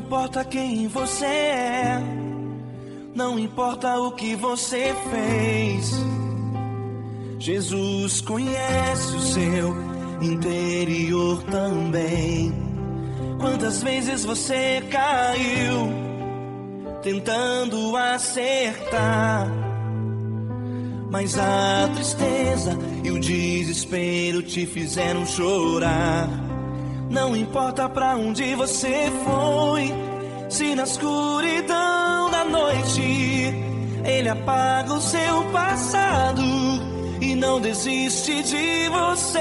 importa quem você é, não importa o que você fez, Jesus conhece o seu interior também. Quantas vezes você caiu tentando acertar, mas a tristeza e o desespero te fizeram chorar. Não importa pra onde você foi, se na escuridão da noite Ele apaga o seu passado e não desiste de você.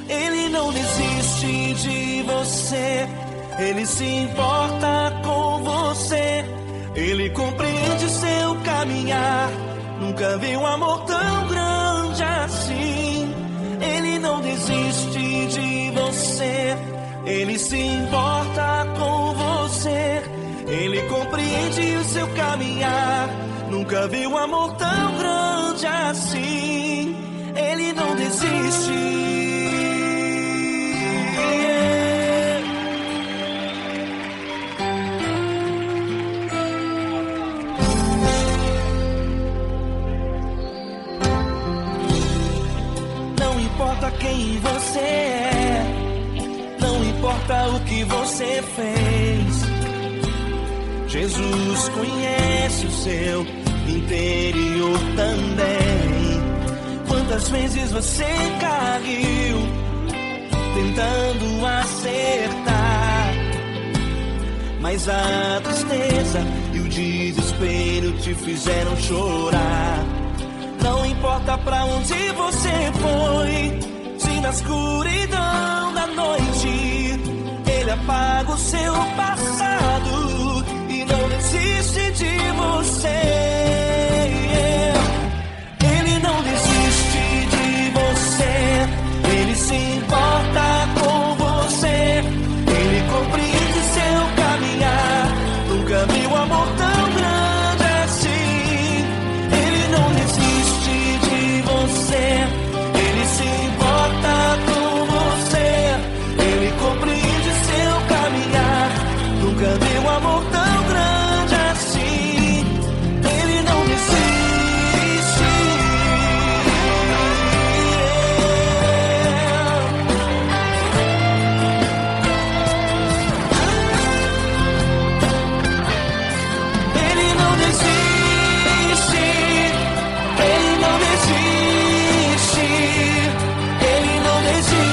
Ele não desiste de você, Ele se importa com você, Ele compreende seu caminhar. Nunca vi um amor tão grande assim. Ele não desiste de você, Ele se importa com você, Ele compreende o seu caminhar. Nunca vi um amor tão grande assim. Ele não desiste. Não importa quem você é, não importa o que você fez, Jesus conhece o seu interior também. Quantas vezes você caiu tentando acertar, mas a tristeza e o desespero te fizeram chorar. Não importa pra onde você foi, se na escuridão da noite Ele apaga o seu passado e não desiste de você. Ele não desiste de você, Ele se importa com você, Ele compreende seu caminhar. Nunca vi um amor tão grande assim. Ele não desiste de você, Ele se importa com você, Ele compreende seu caminhar. Nunca vi um amor tão grande assim. Ele não desiste. Ele não desiste. Ele não desiste. Ele não desiste.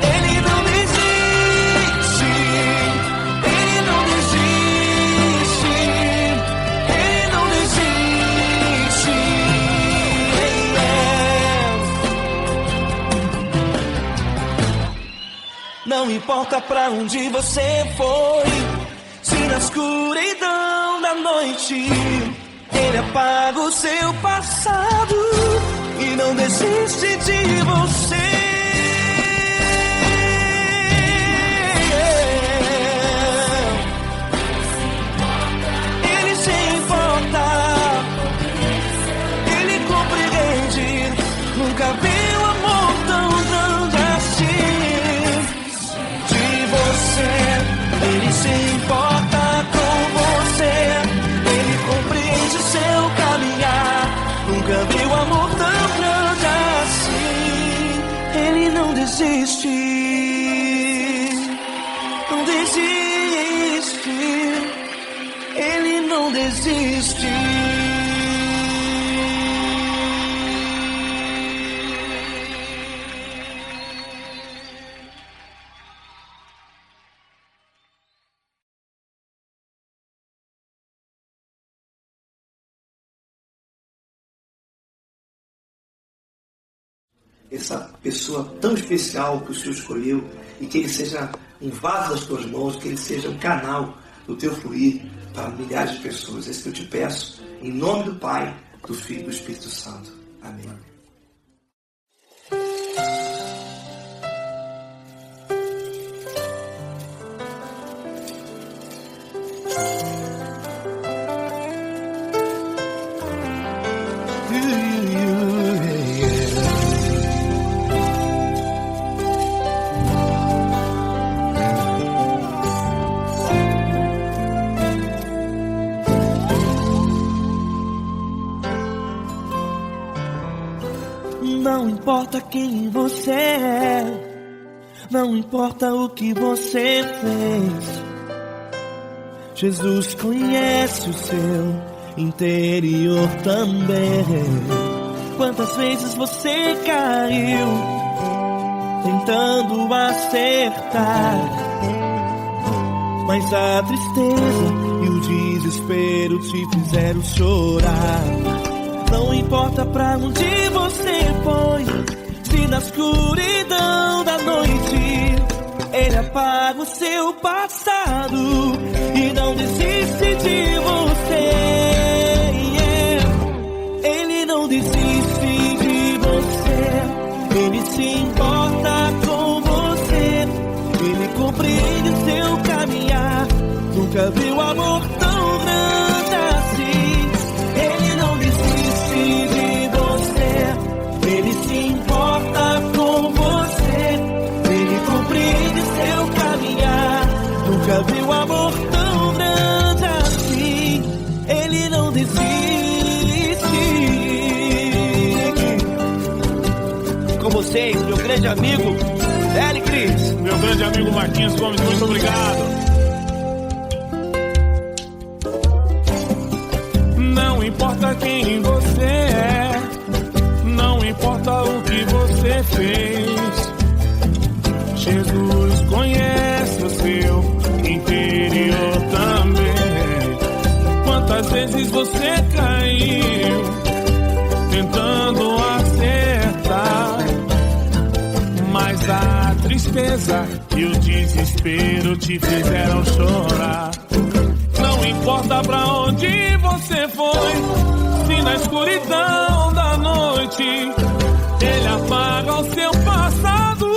Ele não desiste. Ele não desiste. Ele não desiste. Não importa pra onde você foi, se na escuridão da noite Ele apaga o seu passado e não desiste de você. Ele se importa, Ele compreende. Nunca vi um amor tão grande assim. De você, Ele se importa com você, Ele compreende seu caminhar. Nunca vi um amor tão grande assim. Ele não desiste, não desiste. Ele não desiste. Essa pessoa tão especial que o Senhor escolheu, e que Ele seja um vaso das tuas mãos, que Ele seja um canal do teu fluir para milhares de pessoas. É isso que eu te peço, em nome do Pai, do Filho e do Espírito Santo. Amém. importa quem você é, não importa o que você fez, Jesus conhece o seu interior também. Quantas vezes você caiu tentando acertar, mas a tristeza e o desespero te fizeram chorar. Não importa pra onde você foi, se na escuridão da noite Ele apaga o seu passado e não desiste de você. Ele não desiste de você, Ele se importa com você, Ele compreende o seu caminhar. Nunca viu amor tão grande assim. Ele não desiste de você, Ele se importa com você, Ele compreende seu caminhar. Nunca viu amor tão grande assim. Ele não desiste. Com vocês, meu grande amigo L. Cris. Meu grande amigo Marquinhos Gomes, muito obrigado. Não importa quem você é, não importa o que você fez, Jesus conhece o seu interior também. Quantas vezes você caiu tentando acertar, mas a tristeza e o desespero te fizeram chorar. Não importa pra onde você foi, se na escuridão da noite Ele apaga o seu passado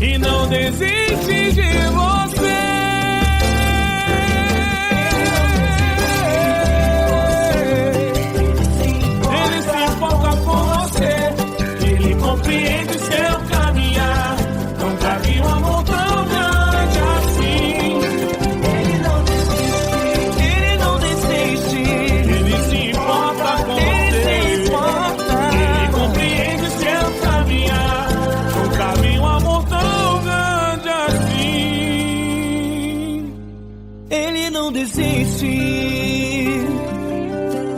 e não desiste de você. Ele se importa com você, Ele compreende seu caminhar. Nunca vi um amor tão grande assim. Ele não desiste, Ele se importa com você, Ele compreende seu caminhar. Nunca vi um amor tão grande assim. Ele não desiste,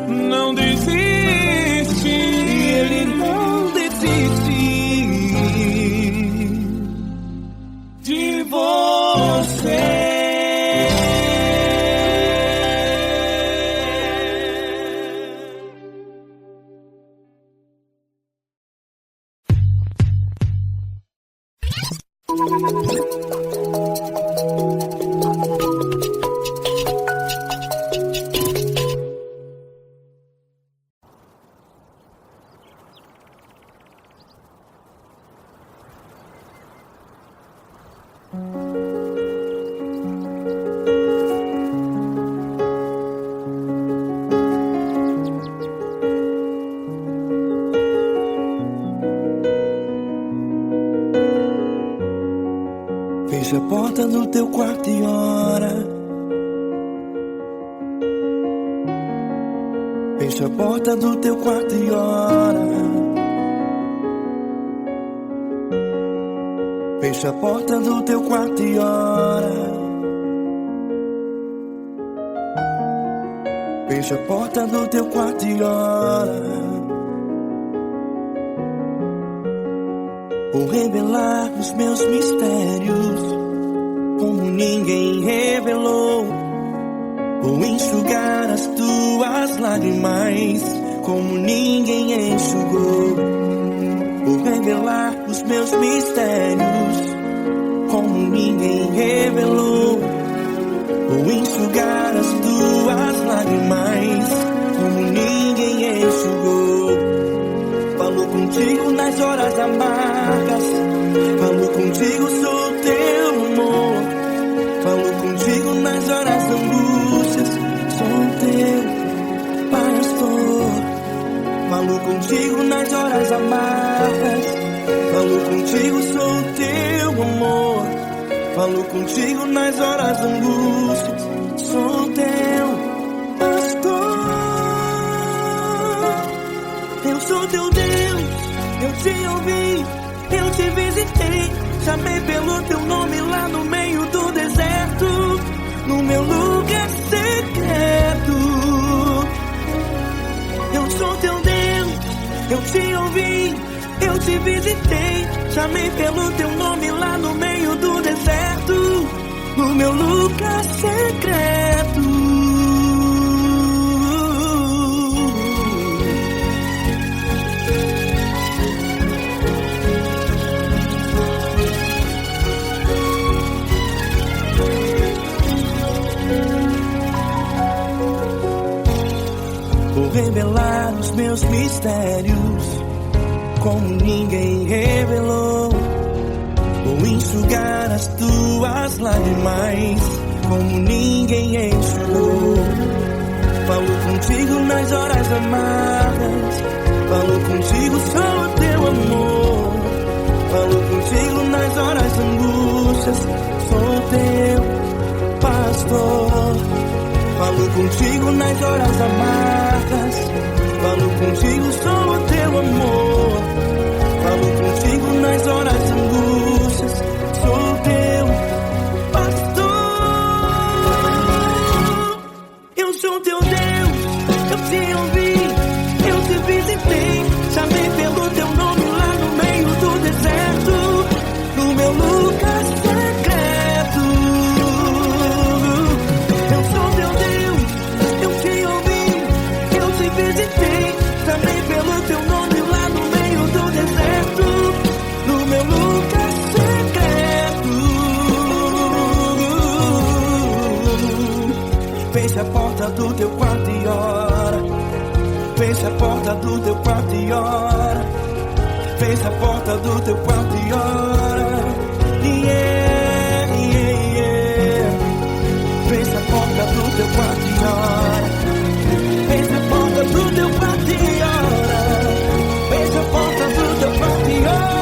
não desiste, Ele não desiste de você. Fecha a porta do teu quarto e ora. Fecha a porta do teu quarto e ora. Fecha a porta do teu quarto e ora. Fecha a porta do teu quarto e ora. Vou revelar os meus mistérios como ninguém revelou. Vou enxugar as tuas lágrimas como ninguém enxugou. Vou revelar os meus mistérios como ninguém revelou. Vou enxugar as tuas lágrimas como ninguém enxugou. Falo contigo nas horas amargas, falo contigo, sou teu amor. Falo contigo nas horas da angústias, sou teu pastor. Falo contigo nas horas amargas, falo contigo, sou teu amor. Falo contigo nas horas da angústias, sou teu pastor. Eu sou teu Deus, eu te ouvi. chamei pelo teu nome lá no meio do deserto, no meu lugar secreto. Eu sou teu Deus, eu te ouvi, eu te visitei, chamei pelo teu nome lá no meio do deserto, no meu lugar secreto. Vou revelar os meus mistérios como ninguém revelou. Vou enxugar as tuas lágrimas como ninguém enxugou. Falo contigo nas horas amargas, falo contigo só o teu amor. Falo contigo nas horas angústias, sou teu pastor. Falo contigo nas horas amargas, falo contigo só o teu amor. Falo contigo nas horas angústias, sou teu pastor. Eu sou teu Deus, eu te ouvi, eu te visitei, chamei pelo teu nome lá no meio do deserto, no meu lugar secreto. Eu sou teu Deus, eu te ouvi, eu te visitei, chamei pelo teu nome lá no meio do deserto, no meu lugar secreto. Feche a porta do teu quarto e ora. Feche a porta do teu quarto e ora. Feche a porta do teu quarto e ora. Yeah, yeah, yeah. Feche a porta do teu quarto e ora. Feche a porta do teu quarto e ora. Feche a porta do teu quarto e ora.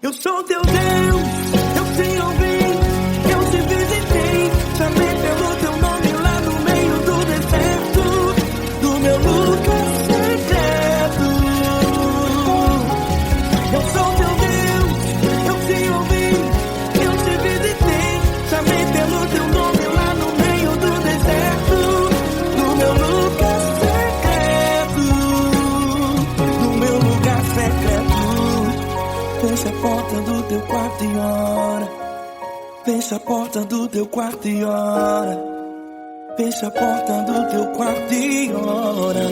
Eu sou teu Deus, eu te ouvi, eu te visitei, chamei pelo teu nome lá no meio do deserto, do meu lugar secreto. Eu sou teu Deus, eu te ouvi, eu te visitei, chamei pelo teu nome lá no meio do deserto, do meu lugar secreto, do meu lugar secreto. Fecha a porta do teu quarto e ora. Fecha a porta do teu quarto e ora. Fecha a porta do teu quarto e ora.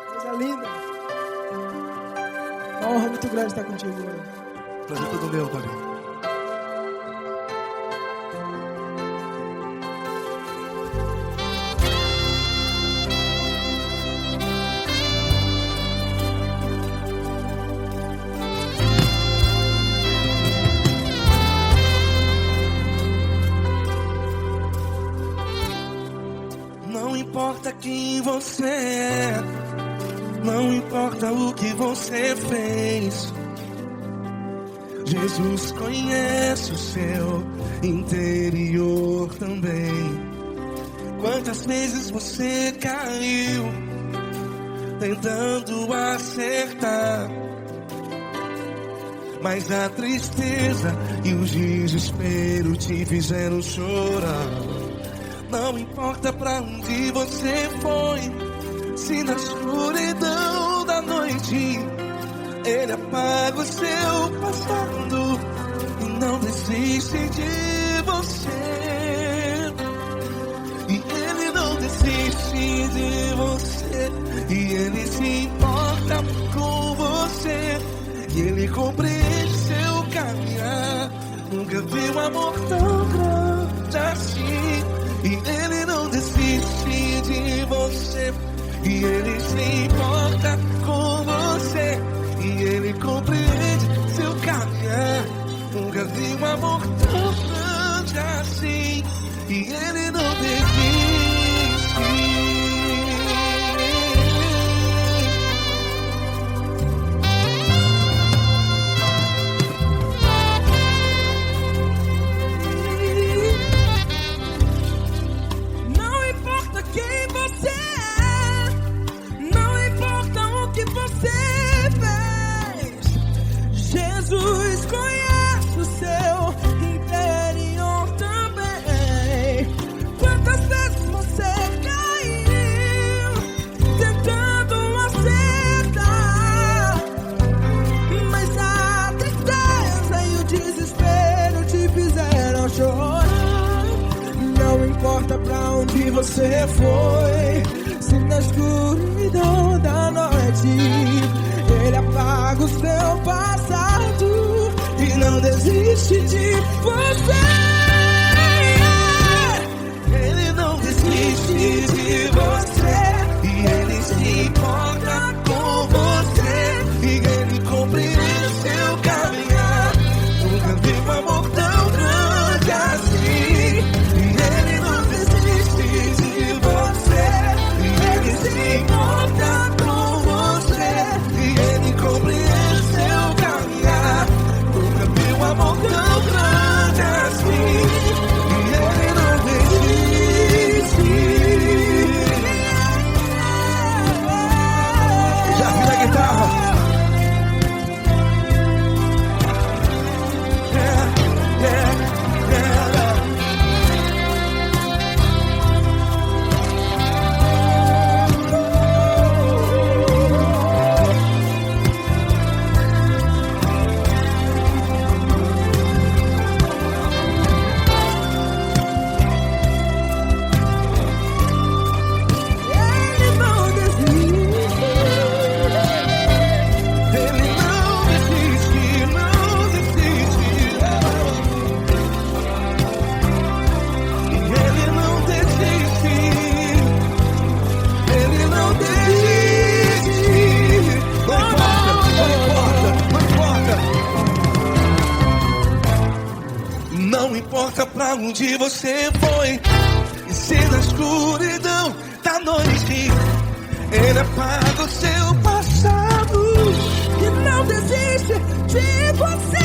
Coisa linda. Uma honra muito grande estar contigo hoje. Prazer todo meu, Pai. Não importa quem você é, não importa o que você fez, Jesus conhece o seu interior também. Quantas vezes você caiu tentando acertar, mas a tristeza e o desespero te fizeram chorar. Não importa pra onde você foi, se na escuridão da noite Ele apaga o seu passado e não desiste de você. E Ele não desiste de você, e Ele se importa com você, e Ele compreende seu caminhar. Nunca vi um amor tão grande assim. E Ele não desiste de você, e Ele se importa com você, e Ele compreende seu caminhar. Nunca vi um amor tão assim, e Ele não desiste. Não importa quem você é, não importa o que você fez, Jesus conhece o seu interior também. Quantas vezes você caiu tentando acertar, mas a tristeza e o desespero te fizeram chorar. Não importa pra onde você foi, se na escuridão da noite Ele apaga o seu passado e não desiste de você. Ele não desiste de você, e Ele se importa com você, e Ele compreende seu caminhar. Nunca vi um amor tão grande assim, e Ele não desiste de você, e Ele se importa com você, e Ele compreende seu caminhar. Nunca vi um amor tão grande assim, e Ele não desiste. Já vi a guitarra. Ele não desiste. Ele não desiste, não desiste. Ele não desiste. Ele não desiste. Não importa, não importa. Não importa pra onde você foi, e se na escuridão da noite Ele apaga o seu passado. E não desiste de você.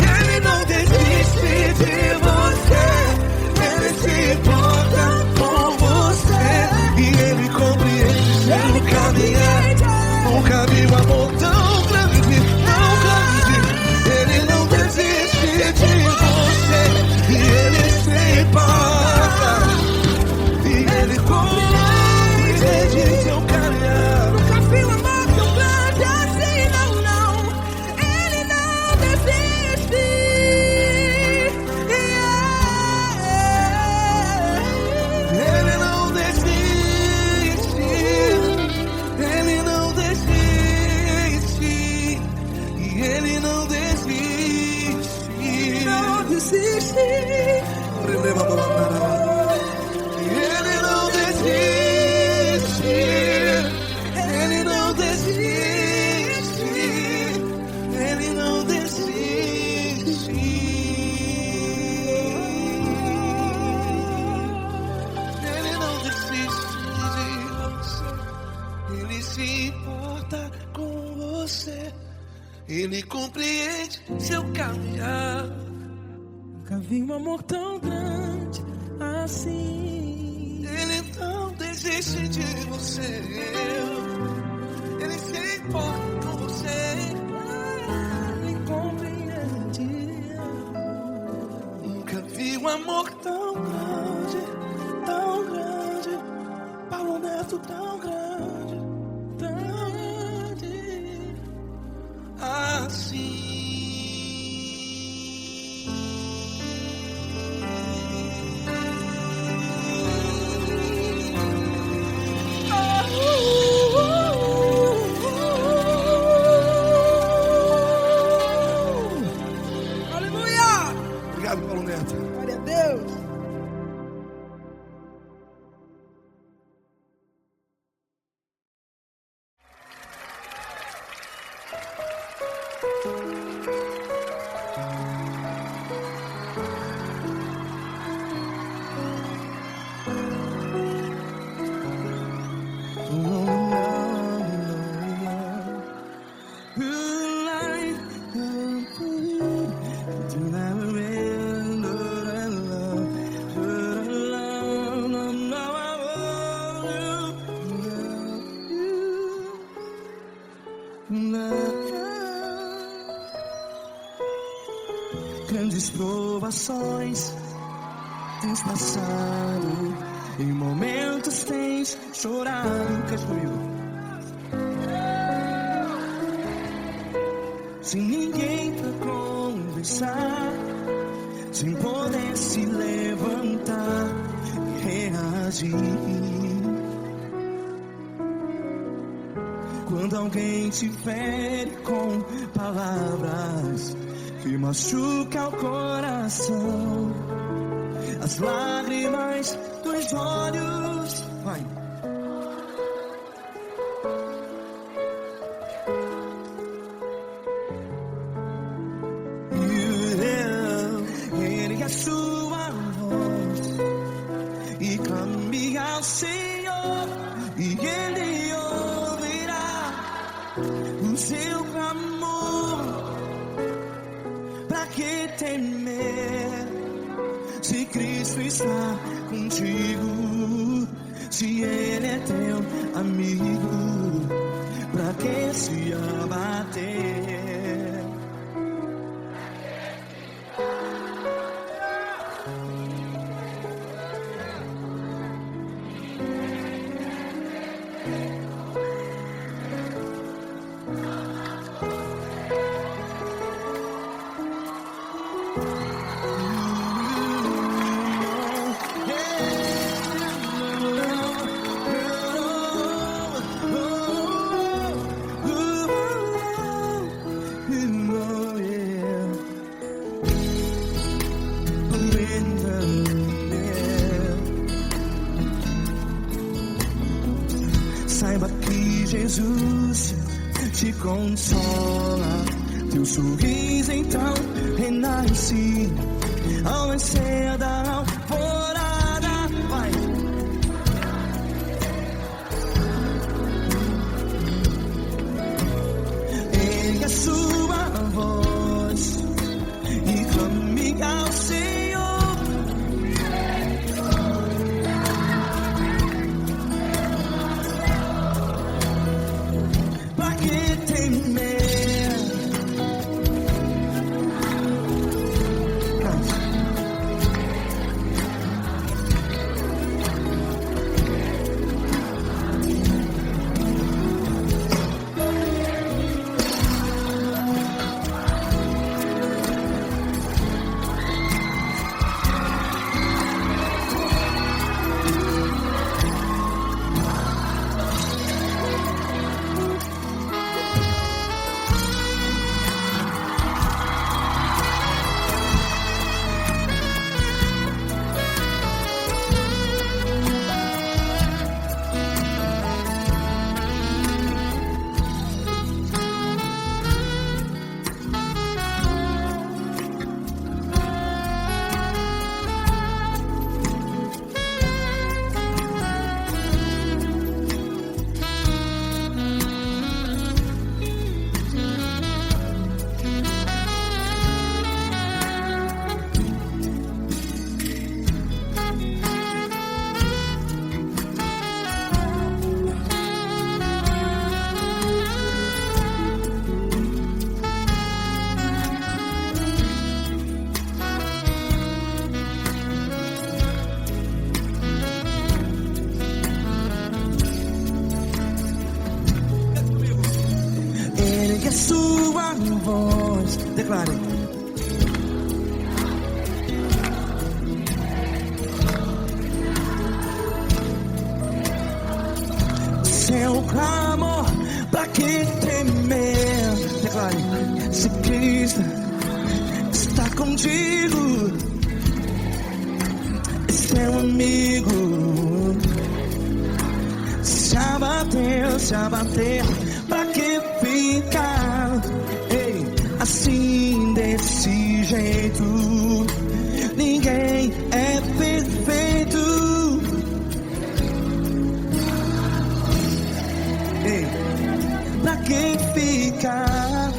Ele não desiste de você, Ele se importa com você, e Ele compreende seu caminhar. Nunca vi um amor tão grande, tão grande. Ele não desiste de você, e Ele se importa, e Ele compreende seu caminhar. Nunca vi um amor tão grande assim, não, não. Ele não desiste. Ele não desiste, Ele não desiste, e Ele não desiste. Não desiste. Ele não desiste, Ele não desiste, Ele não desiste. Ele não desiste de você, Ele se importa com você, Ele compreende seu caminhar. Nunca vi um amor tão grande assim. Ele não desiste de você, Ele se importa com você. Ele compreende. Nunca vi um amor tão grande, tão grande. Paulo Neto tão grande, tão grande assim. Aleluia! Obrigado, Paulo Neto. Glória a Deus. grandes provações tens passado, em momentos tens chorado. Cante comigo. Sem ninguém pra conversar, sem poder se levantar e reagir. Quando alguém te fere com palavras que machuca o coração, as lágrimas dos olhos, vai. Ergue a sua voz e clame ao Senhor, e Ele ouvirá o seu clamor. Pra que temer, se Cristo está contigo? Se Ele é teu amigo, pra que se abater? Saiba que Jesus te consola, teu sorriso então renasce ao nascer da alvorada. Vai. Ergue a sua voz e clame ao Senhor. A sua voz, declare. Seu clamor, pra que temer? Declare. Se Cristo está contigo, é seu amigo. Se abater, pra que ficar, ei, assim desse jeito? Ninguém é perfeito. Ei, pra que ficar?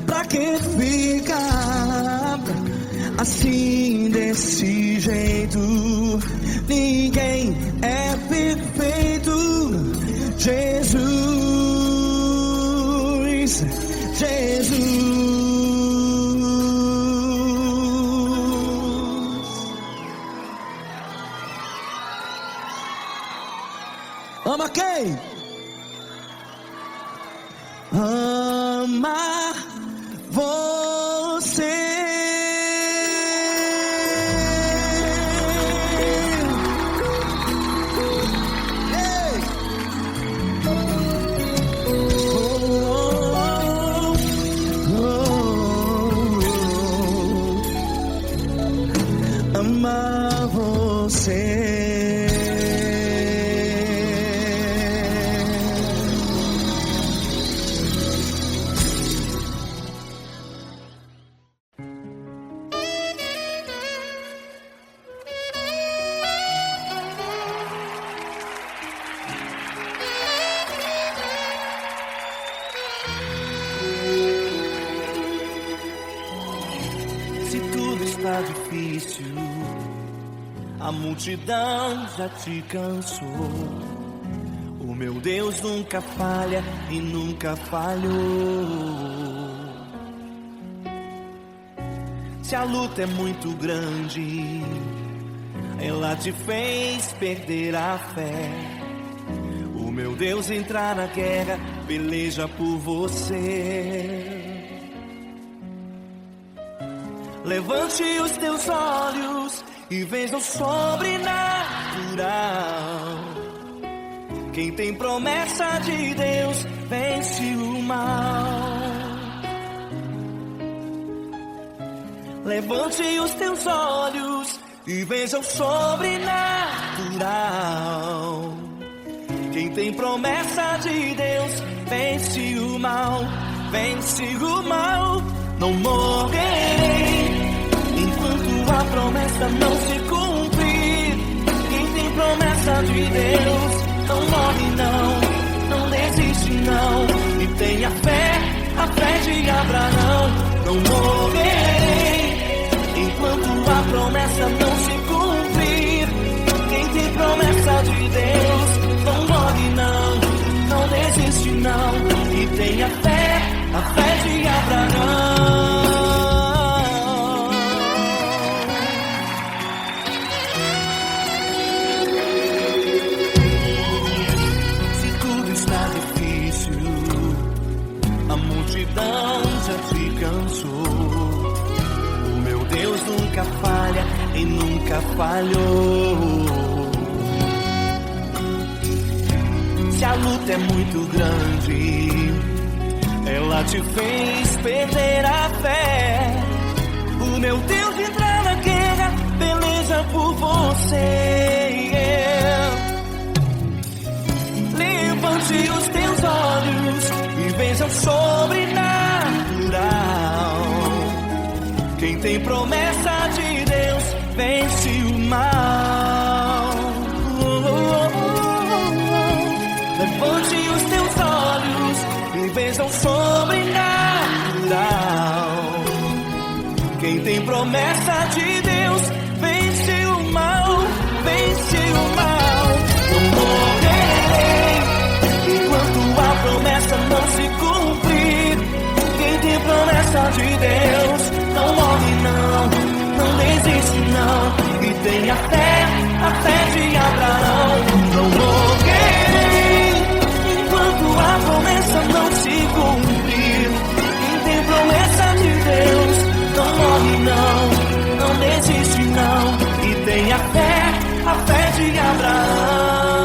Pra que ficar assim, desse jeito. Ninguém é perfeito. Jesus, Jesus. Ama quem? Ama você. Ei! Ama você. Se tudo está difícil, a multidão já te cansou. O meu Deus nunca falha e nunca falhou. Se a luta é muito grande, ela te fez perder a fé. O meu Deus entrar na guerra, peleja por você. Levante os teus olhos e veja o sobrenatural. Quem tem promessa de Deus vence o mal. Levante os teus olhos e veja o sobrenatural. Quem tem promessa de Deus vence o mal. Vence o mal. Não morrerei enquanto a promessa não se cumprir. Quem tem promessa de Deus não morre não desiste não. E tenha fé, a fé de Abraão. Não morrerei enquanto a promessa não se cumprir. Quem tem promessa de Deus não morre não desiste não. E tenha fé, a fé de Abraão. Se tudo está difícil, a multidão já te cansou. O meu Deus nunca falha e nunca falhou. Se a luta é muito grande, ela te fez perder a fé. O meu Deus entrar na guerra, peleja por você. Levante os teus olhos e veja o sobrenatural. Quem tem promessa de Deus vence o mal. Levante os teus olhos e veja o sobrenatural. Quem tem promessa de Deus vence o mal, vence o mal. Não morrerei enquanto a promessa não se cumprir. Quem tem promessa de Deus não morre não desiste não. E tenha fé, a fé de Abraão. Não morrerei enquanto a promessa não se cumprir. Quem tem promessa de Deus não morre não desiste não. E tenha fé, a fé de Abraão.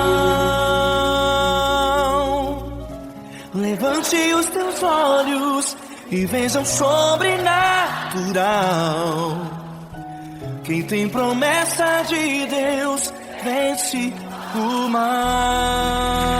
Levante os teus olhos e veja o sobrenatural. Quem tem promessa de Deus vence o mal.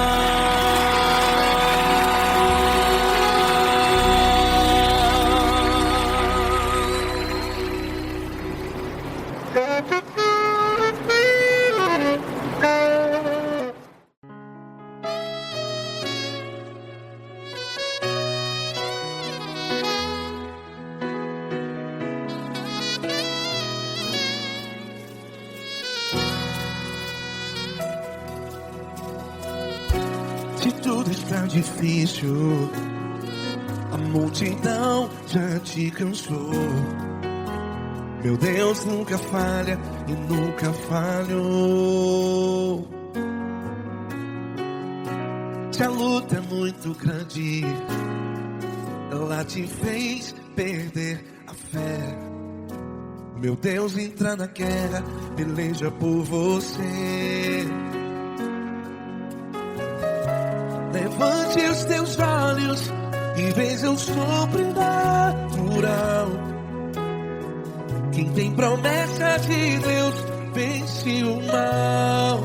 tudo está difícil, a multidão já te cansou. Meu Deus nunca falha e nunca falhou. Se a luta é muito grande, ela te fez perder a fé. Meu Deus entra na guerra, peleja por você. Levante os teus olhos e veja o sobrenatural. Quem tem promessa de Deus vence o mal.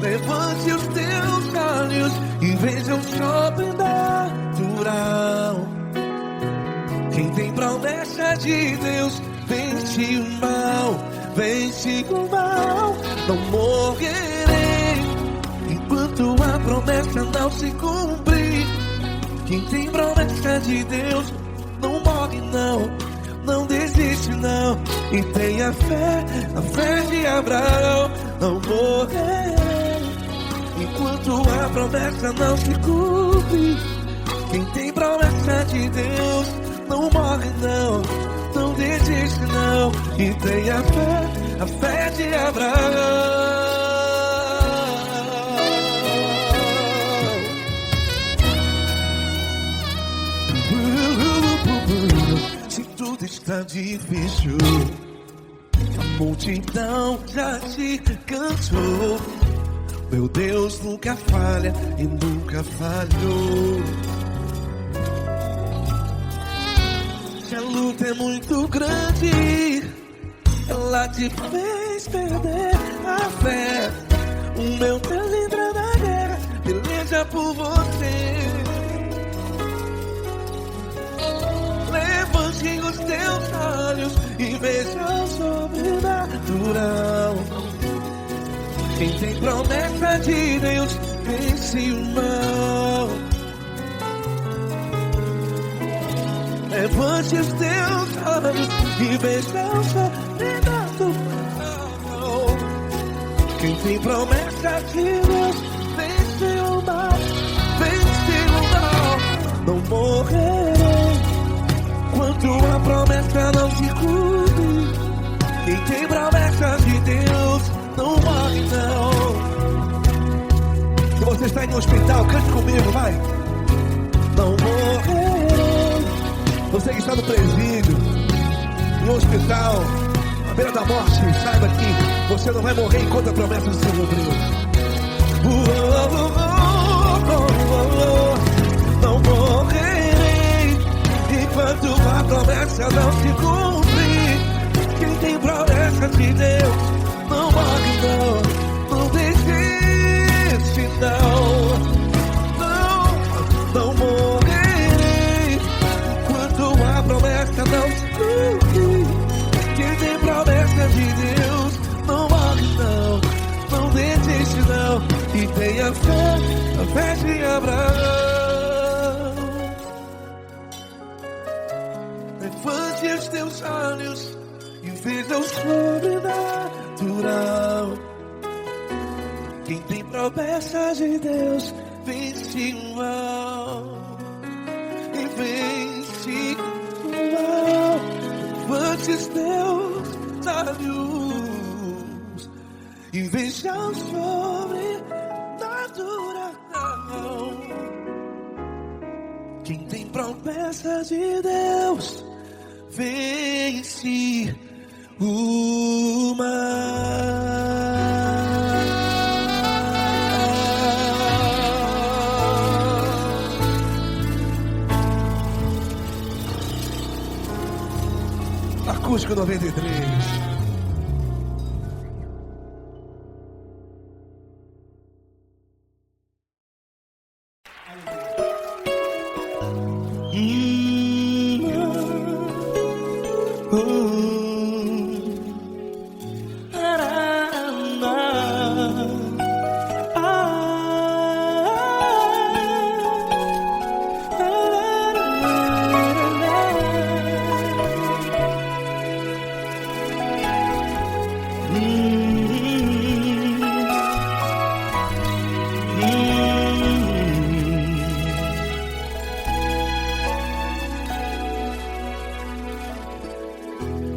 Levante os teus olhos e veja o sobrenatural. Quem tem promessa de Deus vence o mal. Vence o mal. Não morrerei enquanto a promessa não se cumprir. Quem tem promessa de Deus não morre não, não desiste não. E tenha fé, a fé de Abraão. Não morrerei enquanto a promessa não se cumpre. Quem tem promessa de Deus não morre não, não desiste não. E tenha fé, a fé de Abraão. Se tudo está difícil, a multidão já te cansou. Meu Deus nunca falha e nunca falhou. Se a luta é muito grande, ela te fez perder a fé. O meu Deus entra na guerra, peleja por você. Levante os teus olhos e veja o sobrenatural. Quem tem promessa de Deus vence o mal. Levante os teus olhos e veja o sobrenatural. Quem tem promessa de Deus vence o mal. Vence o mal. Não morrerei enquanto a promessa não se cumpre. Quem tem promessa de Deus não morre não. Se você está em um hospital, cante comigo, vai. Não morrerei. Você que está no presídio, em um hospital, à beira da morte, saiba que você não vai morrer enquanto a promessa não se cumprir. Não morrerei enquanto a promessa não se cumprir. Quem tem promessa de Deus não morre não, não desiste não. Não morrerei enquanto a promessa não se cumprir. Quem tem promessa de Deus não morre não, não desiste não. E tenha fé, a fé de Abraão. Levante os teus olhos e veja o sobrenatural. Quem tem promessa de Deus vence o mal. E vence o mal. Levante os teus olhos e veja o sobrenatural. Quem tem promessa de Deus vence o mal. Acústico 93.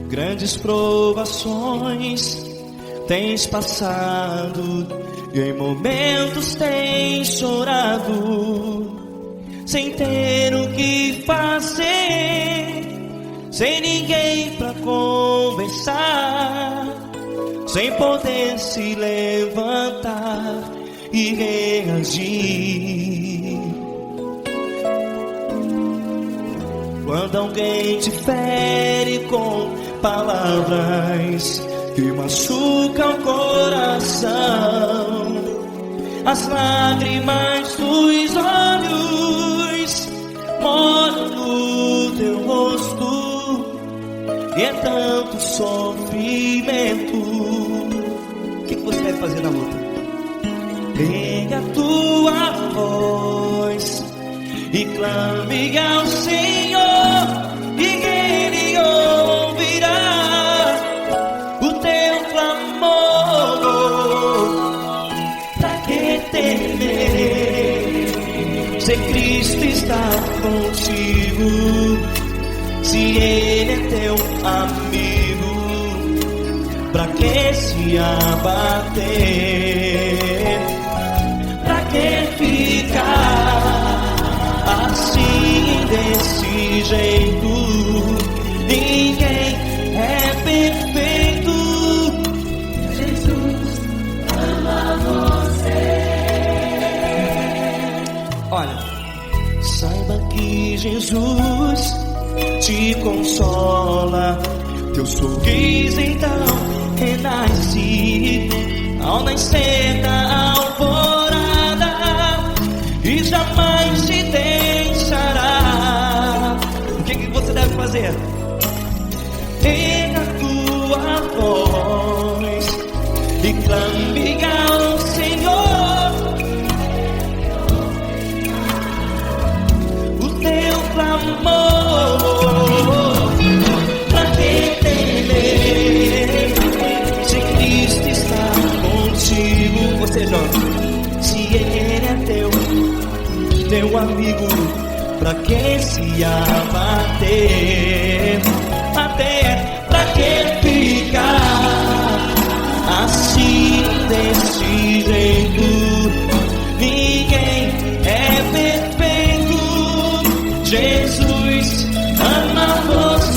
Grandes provações tens passado e em momentos tens chorado, sem ter o que fazer, sem ninguém pra conversar, sem poder se levantar e reagir. Quando alguém te fere com palavras que machucam o coração, as lágrimas dos olhos molham no teu rosto, e é tanto sofrimento. O que você vai fazer na luta? Pega a tua voz e clame ao Senhor, e Ele ouvirá o teu clamor. Pra que temer, se Cristo está contigo, se Ele é teu amigo? Pra que se abater? Pra que ficar assim, desse jeito? Ninguém é perfeito. Jesus ama você. Olha, saiba que Jesus te consola, teu sorriso então renasce ao nascer da alvorada, e jamais te deixará. O que você deve fazer? Erga a tua voz e clame ao Senhor, o teu clamor. Pra que temer, se Cristo está contigo? Você joga. Se Ele é teu amigo, pra que se abater? Até pra que ficar assim, desse jeito? Ninguém é perfeito. Jesus ama você.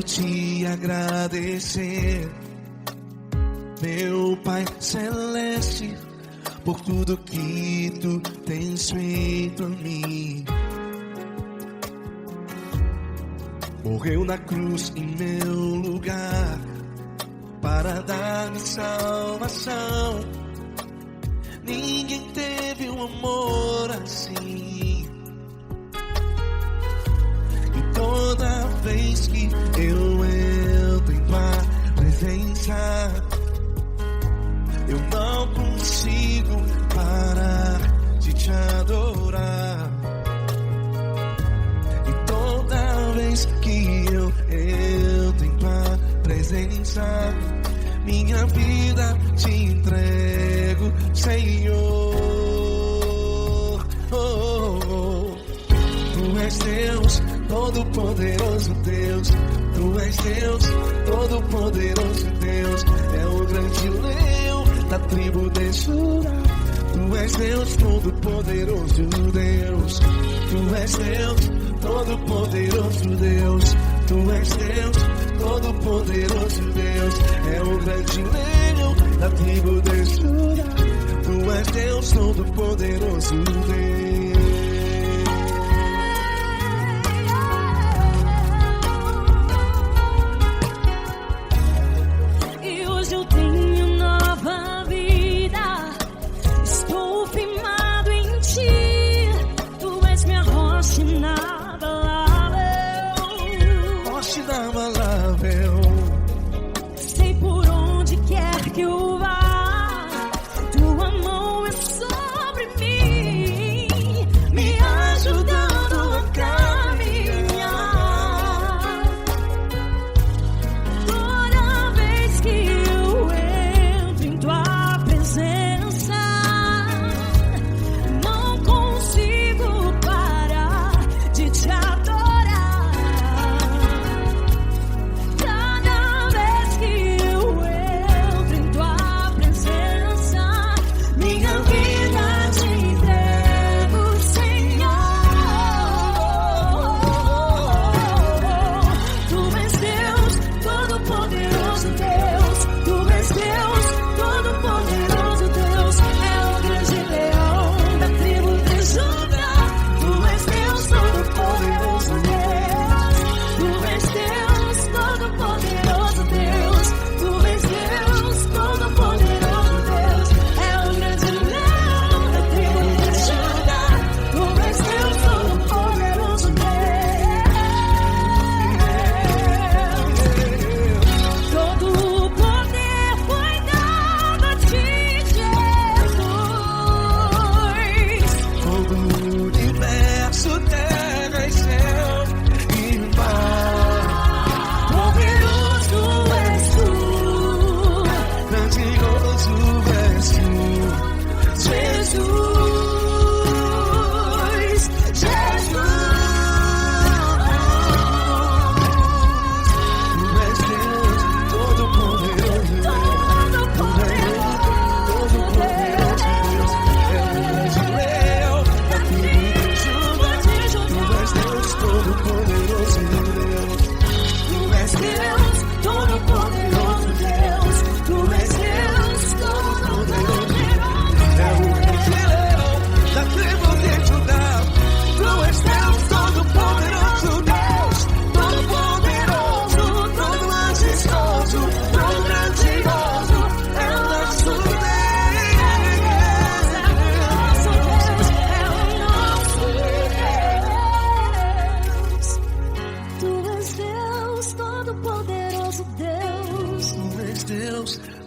quero te agradecer, meu Pai Celeste, por tudo que tu tens feito a mim. Morreu na cruz em meu lugar para dar-me salvação. Ninguém teve um amor assim. E toda vez que eu entro em tua presença, eu não consigo parar de te adorar. E toda vez que eu entro em tua presença, minha vida te entrego, Senhor. Tu és Deus, Todo-Poderoso Deus. Tu és Deus, Todo-Poderoso Deus. É o grande leão da tribo de Judá. Tu és Deus, Todo-Poderoso Deus. Tu és Deus, Todo-Poderoso Deus. Tu és Deus, Todo-Poderoso Deus. É o grande leão da tribo de Judá. Tu és Deus, Todo-Poderoso Deus. Sei por onde quer que eu vá, tua mão é sobre mim, me ajudando a caminhar. Toda vez que eu entro em tua presença, não consigo parar de te adorar.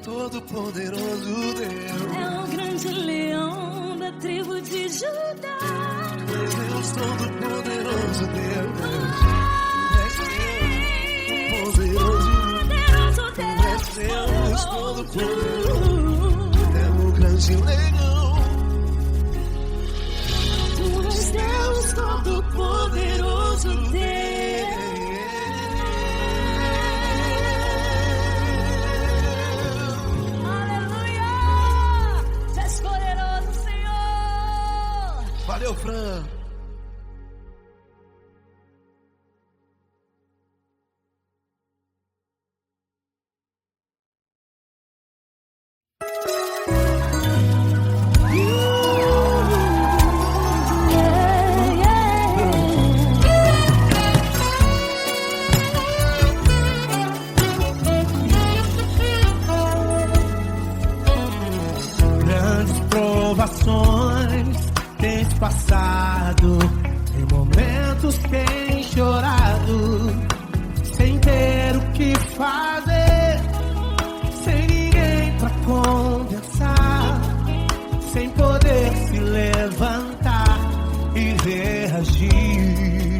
Todo-Poderoso Deus. É o grande leão da tribo de Judá. Deus, Todo-Poderoso Deus. Deus, Todo-Poderoso. É o grande leão. Tu és Deus, Todo-Poderoso Deus. Valeu, Fran. passado, em momentos tem chorado, sem ter o que fazer, sem ninguém pra conversar, sem poder se levantar e reagir.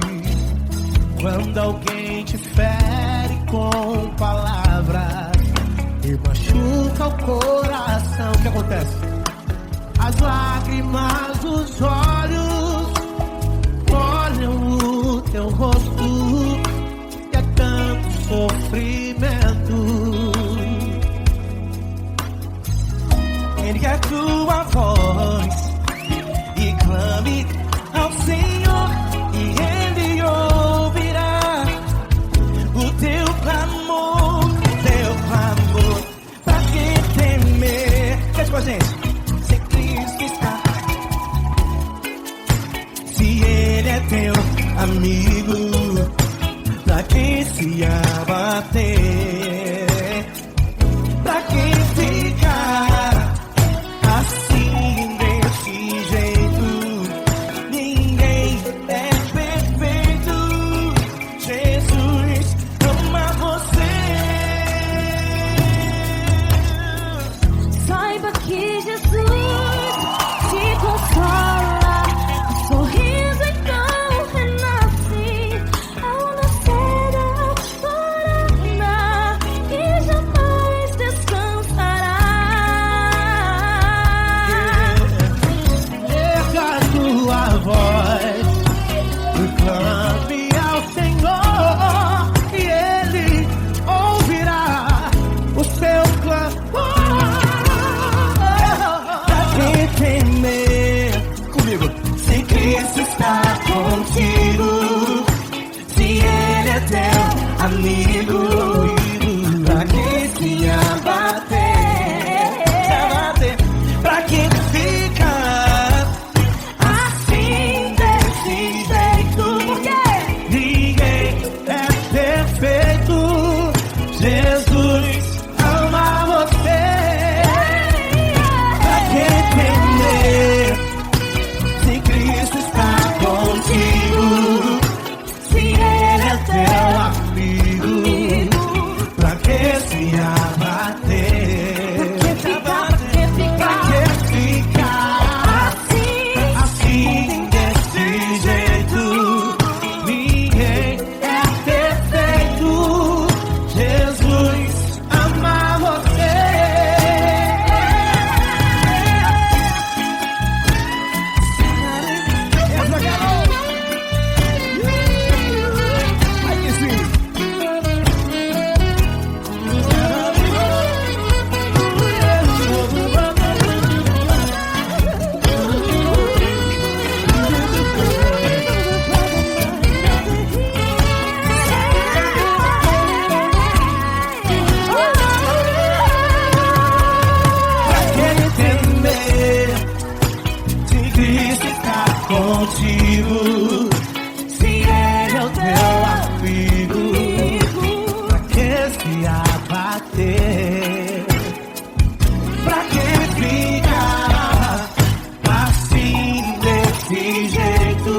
Quando alguém te fere com palavras e machuca o coração, o que acontece? As lágrimas dos olhos molham o teu rosto, e é tanto sofrimento. Ergue a tua voz e clame ao Senhor, e Ele ouvirá o teu clamor, pra que temer? Cante com a gente. Se Cristo está, se Ele é teu amigo, pra que se abater? Pra que ficar assim desse jeito? Ninguém é perfeito. Jesus ama você. Saiba que Jesus te consola, o sorriso então renasce ao nascer da aurora e jamais descansará. Erga a tua voz e clame ao Senhor, e Ele ouvirá o seu clamor. Pra que temer? Comigo. Se Cristo está contigo, se Ele é teu amigo, pra que se abater? Pra que ficar assim desse jeito? Porque Ninguém é perfeito. Jesus ama você. Pra que temer? Se Cristo está contigo, se Ele é teu Amigo, pra que se abater? Pra que ficar assim desse jeito? Ninguém é perfeito. Jesus ama você. Essa garota. Aí que sim. Pra que temer? Se Cristo está contigo, se Ele é o teu amigo, pra que se abater? Pra que ficar assim desse jeito?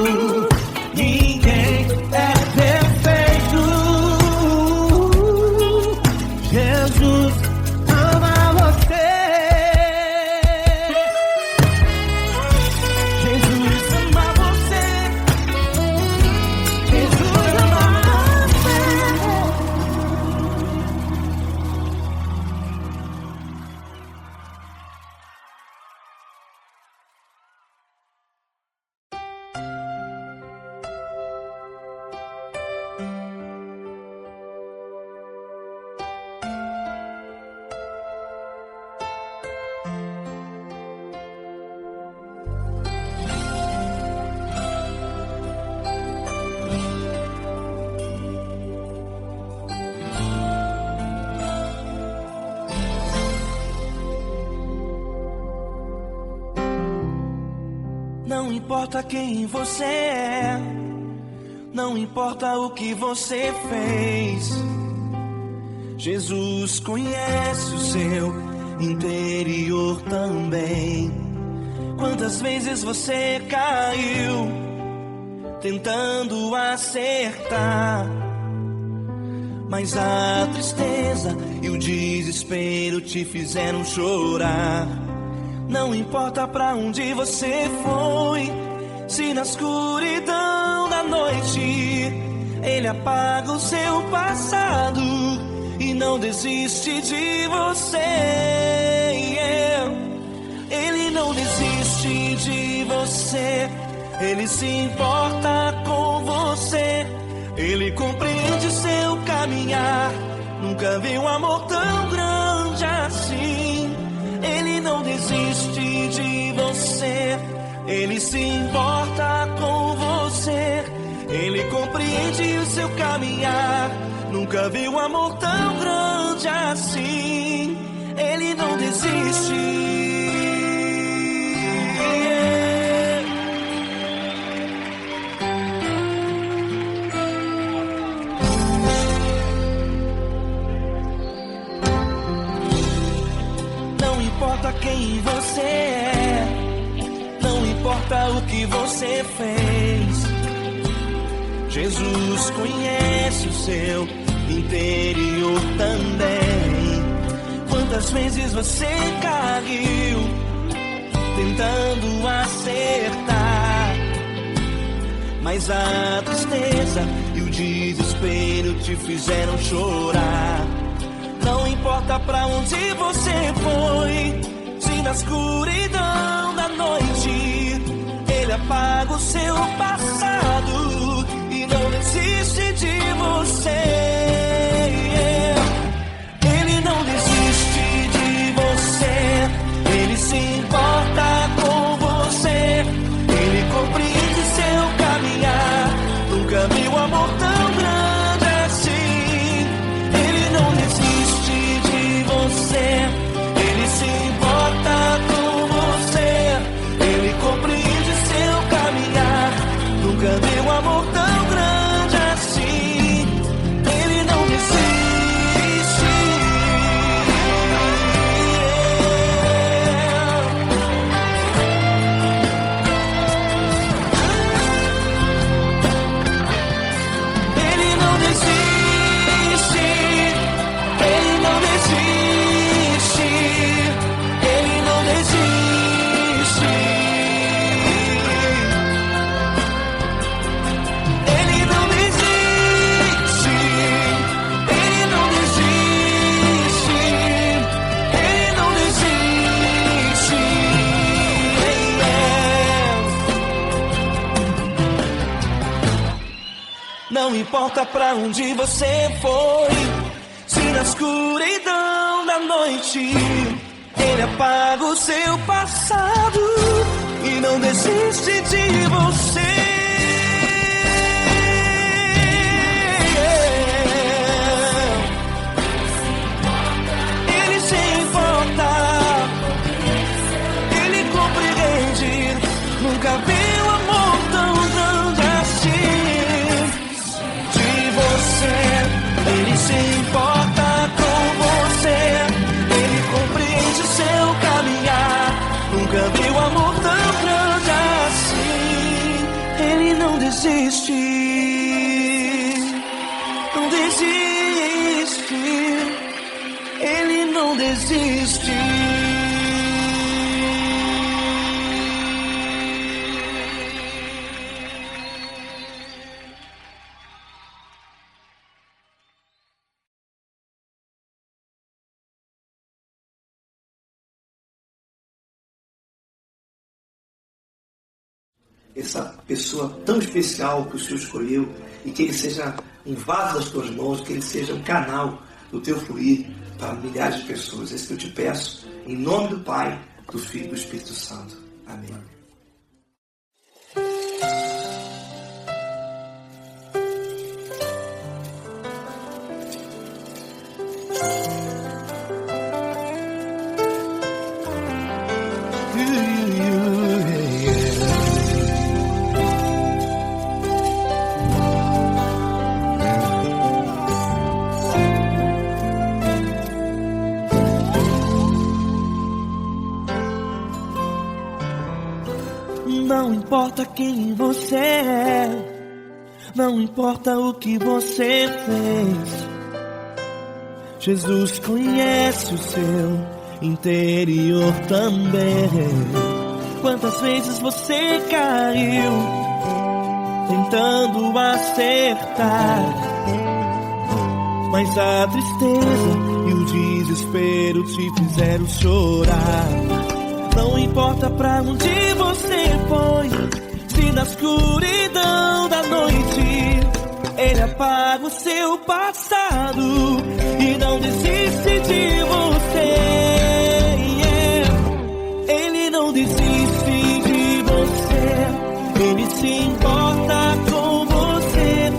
Ninguém é perfeito. Jesus ama você. Jesus ama você. Jesus ama Não importa quem você é, não importa o que você fez, Jesus conhece o seu interior também. Quantas vezes você caiu tentando acertar, mas a tristeza e o desespero te fizeram chorar. Não importa pra onde você foi, se na escuridão da noite Ele apaga o seu passado e não desiste de você. Ele não desiste de você, Ele se importa com você, Ele compreende seu caminhar. Nunca vi um amor tão grande assim. Ele não desiste de você, Ele se importa com você, Ele compreende o seu caminhar. Nunca vi um amor tão grande assim. Ele não desiste. Não importa quem você é, não importa o que você fez, Jesus conhece o seu interior também. Quantas vezes você caiu tentando acertar, mas a tristeza e o desespero te fizeram chorar. Não importa pra onde você foi, se na escuridão da noite Ele apaga o seu passado e não desiste de você. Ele não desiste de você, Ele se importa com você, Ele compreende seu caminhar. Nunca vi um amor tão grande assim. Ele não desiste de você, Ele se importa com você, Ele compreende seu caminhar. Nunca vi um amor tão grande assim. Ele não desiste. Ele não desiste. Ele não desiste. Ele não desiste. Ele não desiste. Ele não desiste. Ele não desiste. Não importa pra onde você foi, se na escuridão da noite Ele apaga o seu passado e não desiste de você. Ele se importa, Ele compreende. Nunca vi um amor tão grande assim. De você, Ele se importa com você, Ele compreende o seu caminhar. Nunca vi um amor tão grande assim. Ele não desiste, não desiste. Ele não desiste. Essa pessoa tão especial que o Senhor escolheu, e que Ele seja um vaso das tuas mãos, que Ele seja um canal do teu fluir para milhares de pessoas. É isso que eu te peço, em nome do Pai, do Filho e do Espírito Santo. Amém. Não importa quem você é, não importa o que você fez, Jesus conhece o seu interior também. Quantas vezes você caiu tentando acertar, mas a tristeza e o desespero te fizeram chorar. Não importa pra onde você foi, se na escuridão da noite Ele apaga o seu passado e não desiste de você. Ele não desiste de você, Ele se importa com você,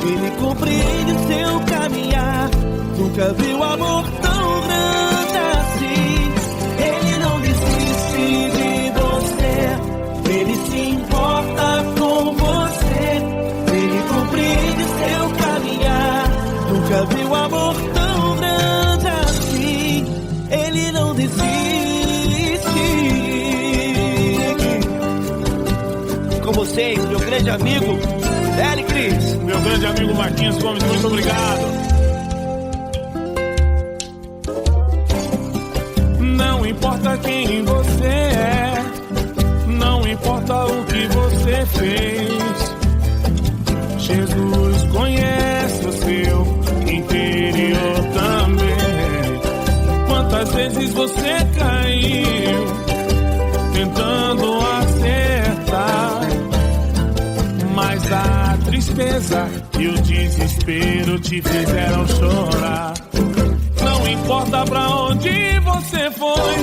Ele compreende o seu caminhar. Nunca viu amor tão grande assim. Ele não desiste de você, Ele se importa com você, Ele compreende seu caminhar. Nunca viu amor tão grande assim. Ele não desiste. Com vocês, meu grande amigo L. Cris. Meu grande amigo Marquinhos Gomes, muito obrigado. Não importa quem você é, não importa o que você fez, Jesus conhece o seu interior também. Quantas vezes você caiu tentando acertar, mas a tristeza e o desespero te fizeram chorar. Não importa pra onde você foi,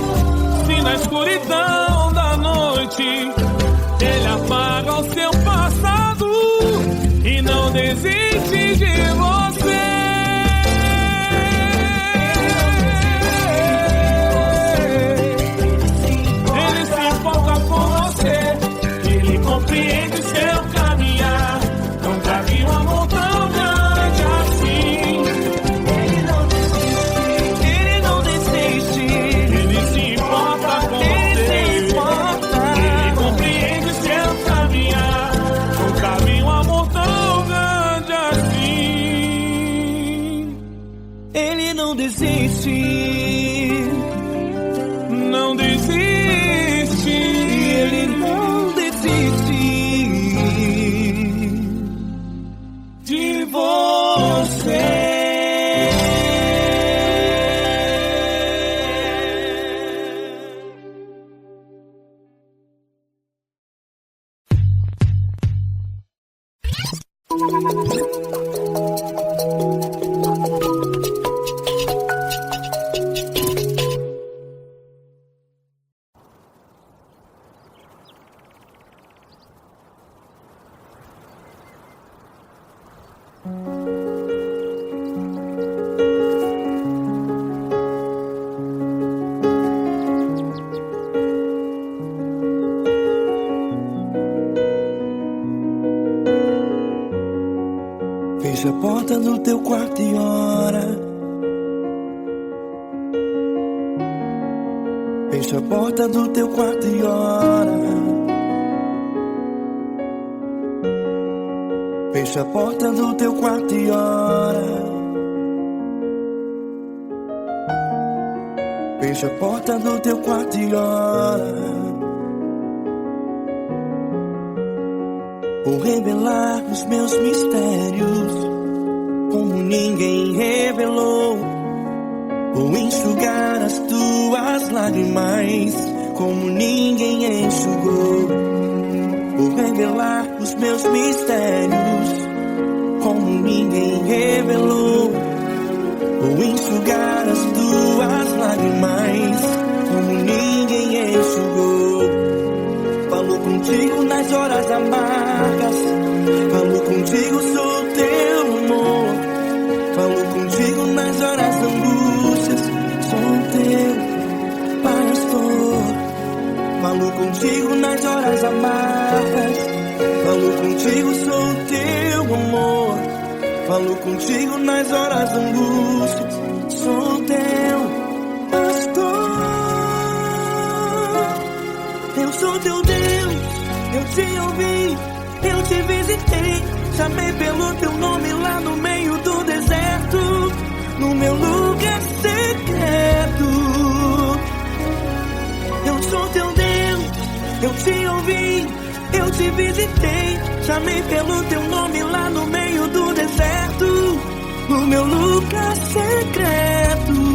se na escuridão da noite Ele apaga o seu passado e não desiste de você. Ele se importa com você, Ele compreende seu caminhar. Nunca vi um amor tão grande assim. Ele não desiste, Ele se importa com você, Ele compreende seu caminhar. Nunca vi um amor tão grande assim. Ele não desiste, não desiste, Ele não desiste de você. Fecha a porta do teu quarto e ora. Fecha a porta do teu quarto e ora. Fecha a porta do teu quarto e ora. Fecha a porta do teu quarto e ora. Vou revelar os meus mistérios como ninguém revelou. Vou enxugar as tuas lágrimas como ninguém enxugou. Vou revelar os meus mistérios como ninguém revelou. Vou enxugar as tuas lágrimas como ninguém enxugou. Falo contigo nas horas amargas, falo contigo, sou teu amor. Falo contigo nas horas angústias, sou teu pastor. Falo contigo nas horas amargas, falo contigo, sou teu amor. Falo contigo nas horas angústias, sou teu pastor. Eu sou teu Deus, te ouvi, eu te visitei, chamei pelo teu nome lá no meio do deserto, no meu lugar secreto. Eu sou teu Deus, eu te ouvi, eu te visitei, chamei pelo teu nome lá no meio do deserto, no meu lugar secreto.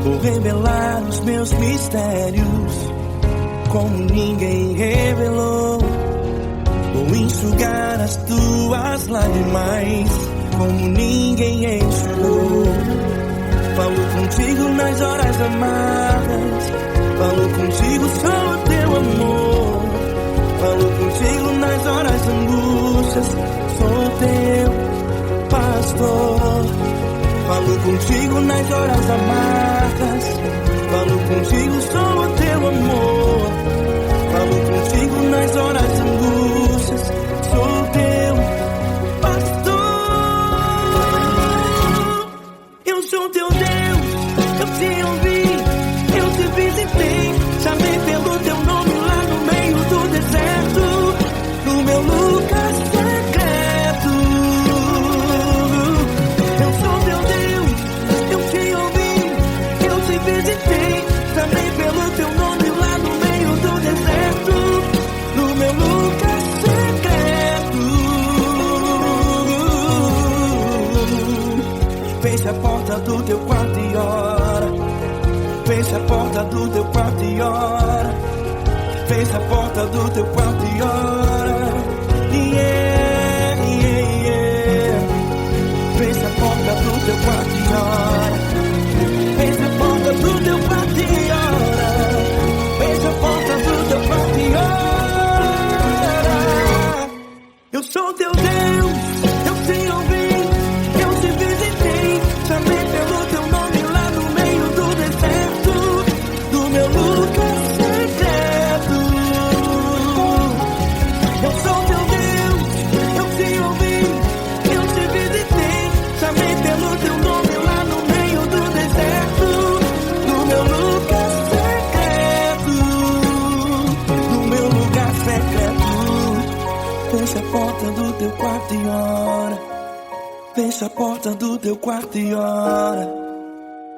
Vou revelar os meus mistérios como ninguém revelou. Vou enxugar as tuas lágrimas como ninguém enxugou. Falo contigo nas horas amargas, falo contigo só o teu amor. Falo contigo nas horas angústias, sou teu pastor. Falo contigo nas horas amargas, falo contigo só o teu amor. Falo contigo nas horas angústias, sou teu pastor. Eu sou teu Deus, eu te ouvi, eu te visitei, chamei pelo teu nome lá no meio do deserto, no meu lugar secreto. Eu sou teu Deus, eu te ouvi, eu te visitei, chamei pelo teu nome lá no meio do deserto, no meu lugar secreto. Feche a porta do teu quarto e ora. Feche a porta do teu quarto e ora. Feche a porta do teu quarto e ora. Yeah, yeah, yeah. Feche a porta do teu quarto e ora. Feche a porta do teu quarto e ora. Feche a porta do teu quarto e ora. Eu sou teu Deus, eu te ouvi, eu te visitei, chamei pelo teu nome lá no meio do deserto, do meu lugar secreto. Eu sou teu Deus, eu te ouvi, eu te visitei, chamei pelo teu nome lá no meio do deserto, do meu lugar secreto, do meu lugar secreto. Fecha a porta do teu quarto e ora. Fecha a porta do teu quarto e ora.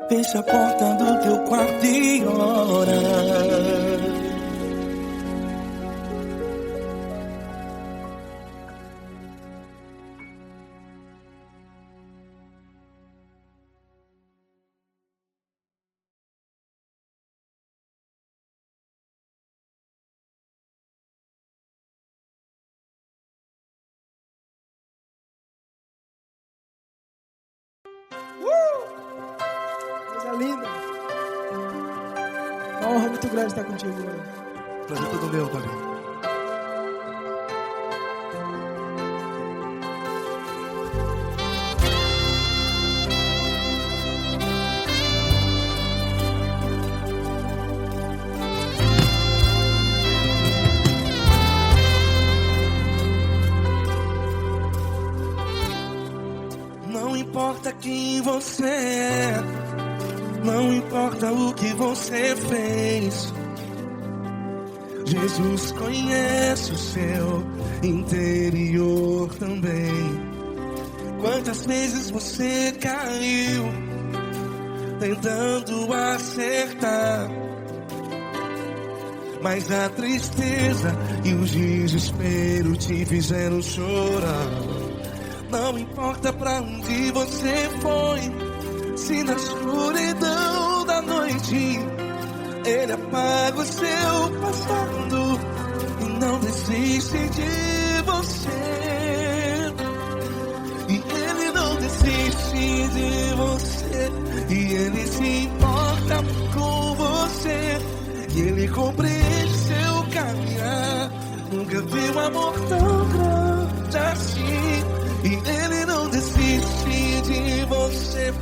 Fecha a porta do teu quarto e ora. Coisa linda. Uma honra muito grande estar contigo, Lord. Prazer todo meu, Pai. Não importa quem você é, não importa o que você fez, Jesus conhece o seu interior também. Quantas vezes você caiu tentando acertar, mas a tristeza e o desespero te fizeram chorar. Não importa pra onde você foi, se na escuridão da noite Ele apaga o seu passado e não desiste de você. E Ele não desiste de você, e Ele se importa com você, e Ele compreende seu caminhar. Nunca vi um amor tão grande assim. E Ele não desiste de você,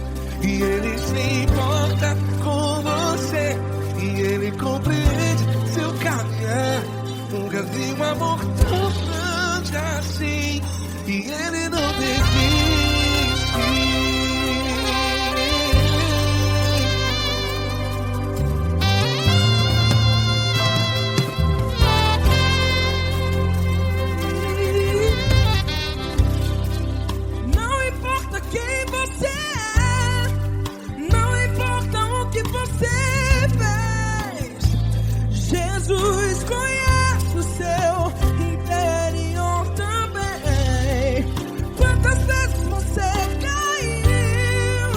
e Ele se importa com você, e Ele compreende seu caminhar. amor tão grande assim, e Ele não desiste. Não importa quem você é, não importa o que você fez, Jesus conhece o seu interior também. Quantas vezes você caiu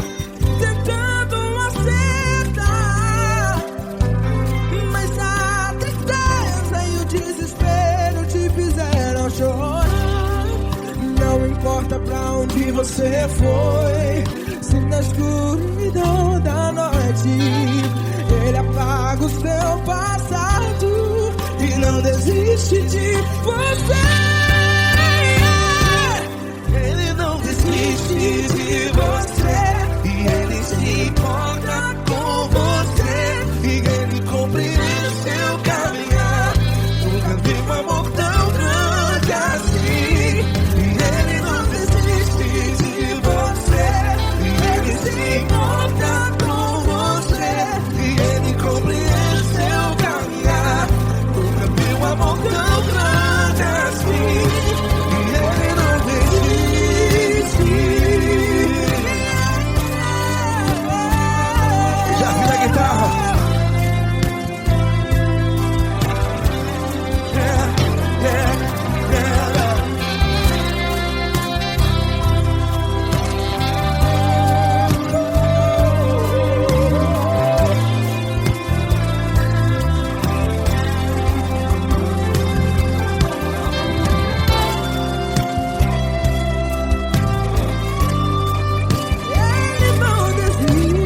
tentando acertar, mas a tristeza e o desespero te fizeram chorar. Não importa pra onde você foi, se na escuridão da noite Ele apaga o seu passado e não desiste de você. Ele não desiste de você, e Ele se importa com você, e Ele compreende o seu caminhar. Nunca vi um amor tão grande assim, e Ele não desiste de você, e Ele se importa com você, e Ele compreende o seu caminhar. Nunca vi um amor tão grande assim, e Ele não desiste. Já vi a guitarra. Ele não desiste.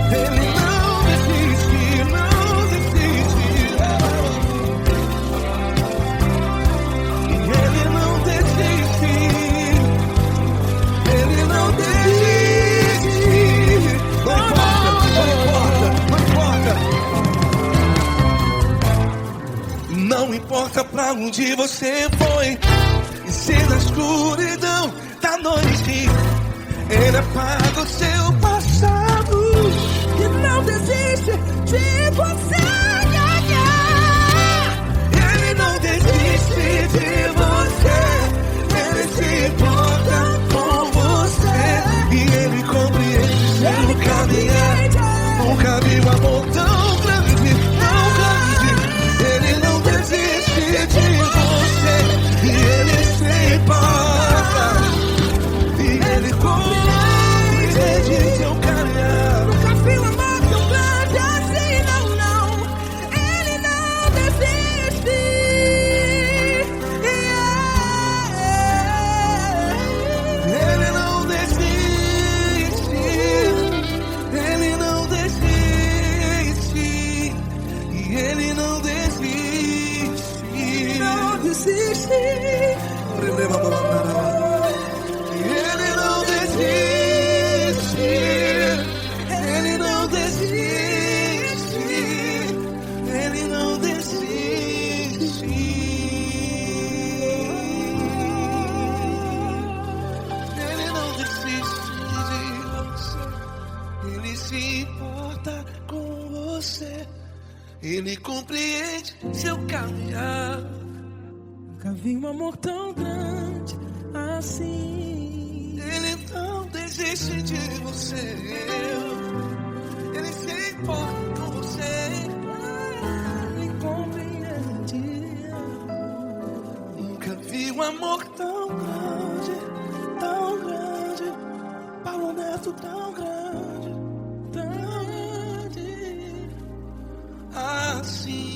Ele não desiste, não desiste. Ele não desiste. Ele não desiste. Não importa, não importa pra onde você foi, e se na escuridão da noite Ele apaga o seu passado E não desiste de você. Ele não desiste de você, Ele se importa com você, e Ele compreende seu caminhar. Nunca vi um amor tão grande, tão grande. Ele não desiste de você, e Ele se importa, e Ele compreende seu caminhar. Nunca vi um amor tão grande assim, não, não. Ele não desiste. Ele não desiste, Ele não desiste, e Ele não desiste. Não desiste. Ele não desiste, Ele não desiste, Ele não desiste. Ele não desiste de você, Ele se importa com você, Ele compreende seu caminhar. Nunca vi um amor tão grande assim. Ele não desiste de você, Ele se importa com você, Ele compreende. nunca vi um amor tão grande, Paulo Neto tão grande, assim.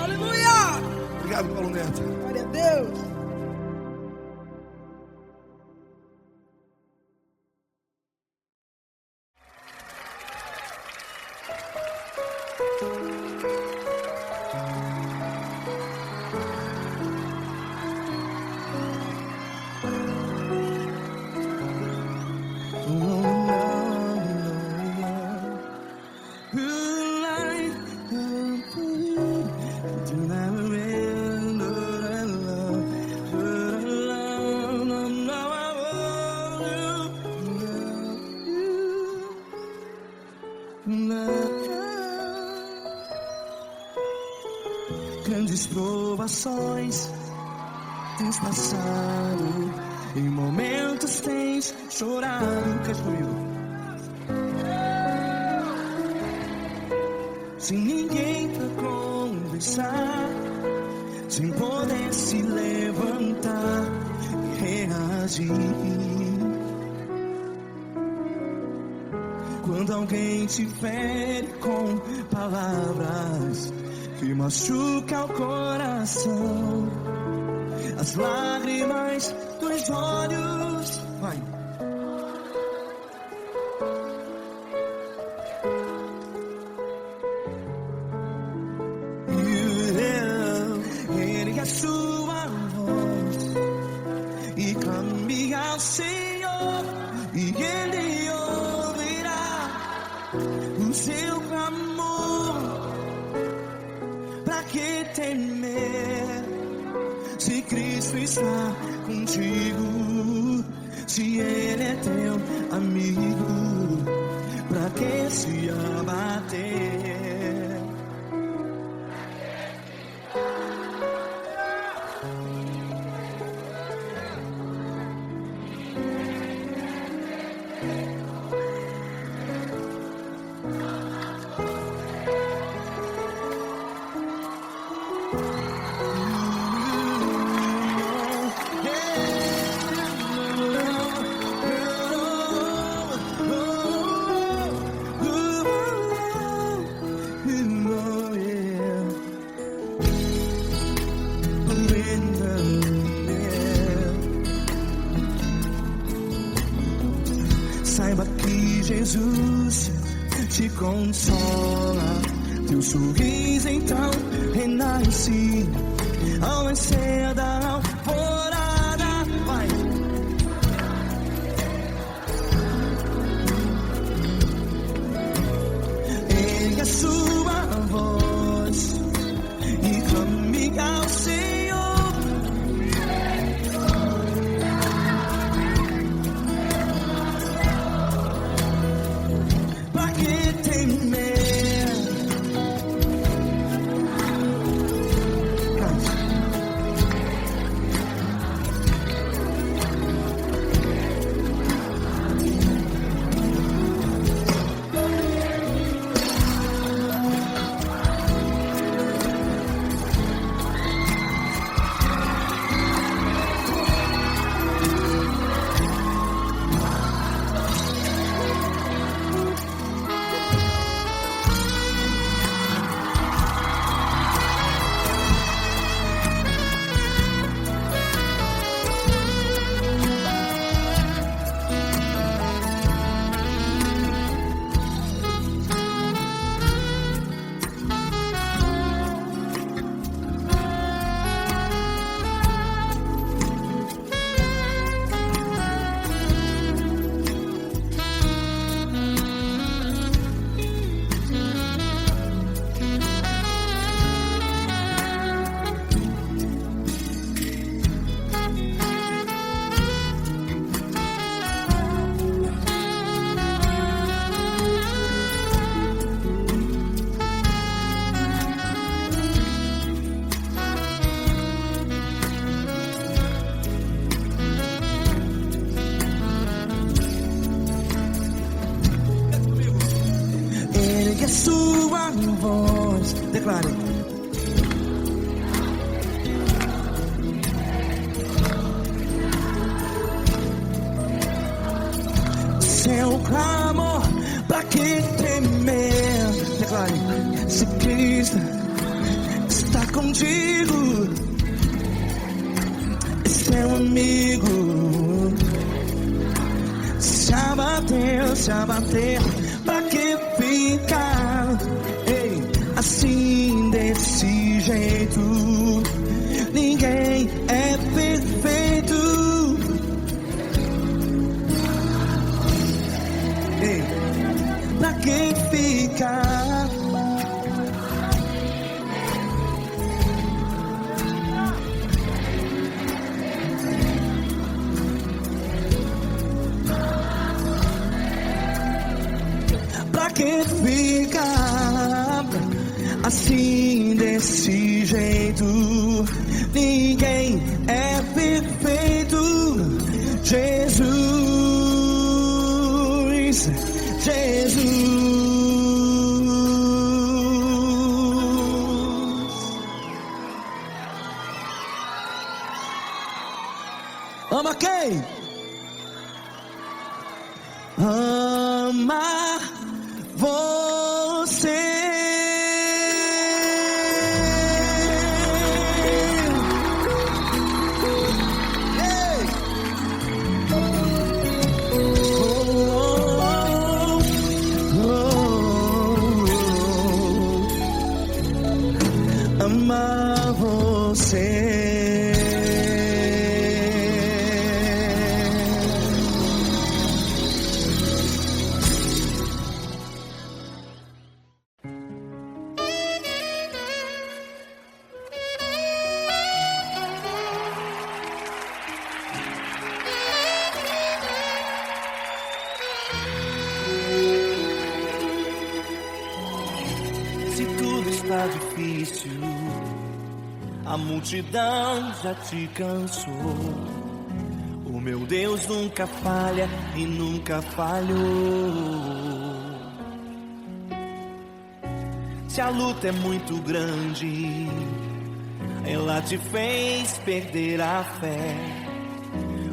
Aleluia! Obrigado, Paulo Neto. Glória a Deus. Grandes provações tens passado, em momentos tens chorado. Cante comigo. Sem ninguém pra conversar, sem poder se levantar e reagir. Quando alguém te fere com palavras que machuca o coração, as lágrimas dos olhos, vai. Ergue a sua voz e clame ao Senhor, e Ele ouvirá o seu clamor. Pra que temer, se Cristo está contigo? Se Ele é teu amigo, pra que se abater? Saiba que Jesus te consola, teu sorriso então renasce ao nascer da alvorada. Vai. Ergue a sua voz e clame ao Senhor. Ergue a sua voz, declare. Seu clamor, pra que temer? Declare. Se Cristo está contigo, é seu amigo. Se abater, pra que ficar assim desse jeito? Ninguém é perfeito. Pra que ficar assim desse jeito. Ninguém é perfeito. Jesus, Jesus. Ama quem? Amar você. Ei! Amar você. Se tudo está difícil, a multidão já te cansou. O meu Deus nunca falha e nunca falhou. Se a luta é muito grande, ela te fez perder a fé.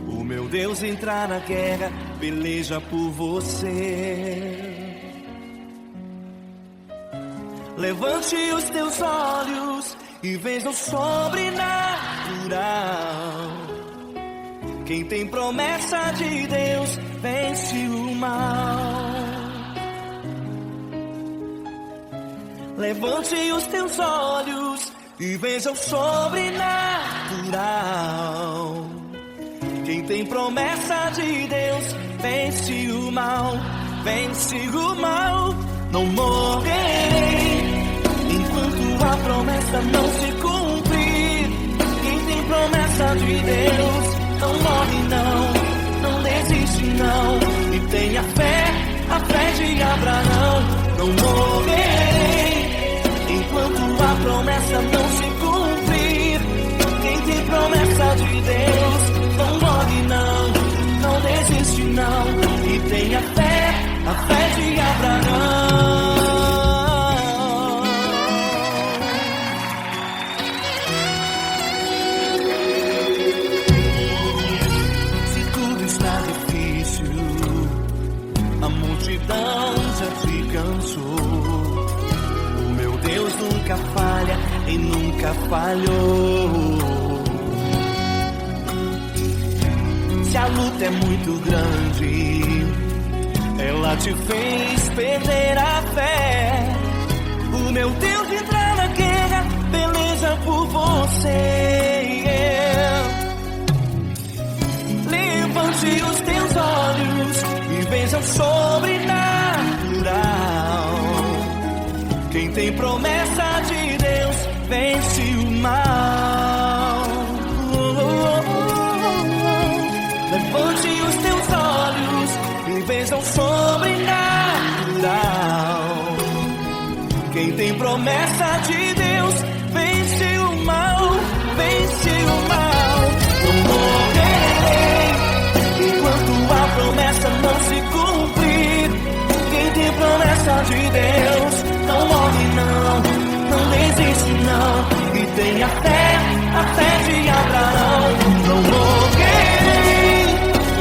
O meu Deus entra na guerra, peleja por você. Levante os teus olhos e veja o sobrenatural. Quem tem promessa de Deus vence o mal. Levante os teus olhos e veja o sobrenatural. Quem tem promessa de Deus vence o mal. Vence o mal. Não morrerei enquanto a promessa não se cumprir. Quem tem promessa de Deus não morre não, não desiste não. E tenha fé, a fé de Abraão. Não morrerei enquanto a promessa não se cumprir. Quem tem promessa de Deus não morre não, não desiste não. E tenha fé, a fé de Abraão. Se tudo está difícil, a multidão já te cansou. O meu Deus nunca falha e nunca falhou. Se a luta é muito grande, ela te fez perder a fé. O meu Deus entra na guerra, peleja por você. Levante os teus olhos e veja o sobrenatural. Quem tem promessa de Deus vence o mal. Levante os teus olhos e veja o sobrenatural. Quem tem promessa de Deus vence o mal, vence o mal. Não morrerei enquanto a promessa não se cumprir. Quem tem promessa de Deus não morre não, não desiste não. E tenha fé, a fé de Abraão. Não morrerei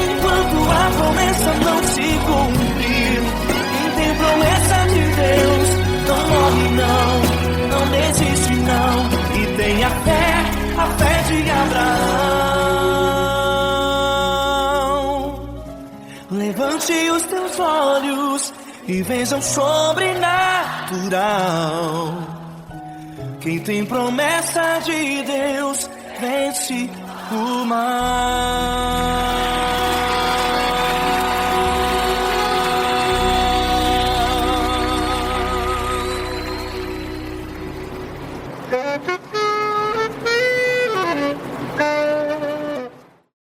enquanto a promessa não se cumprir. Quem tem promessa de Deus não morre não, não desiste não. E tenha fé, a fé de Abraão. Levante os teus olhos e veja o sobrenatural. Quem tem promessa de Deus vence o mal.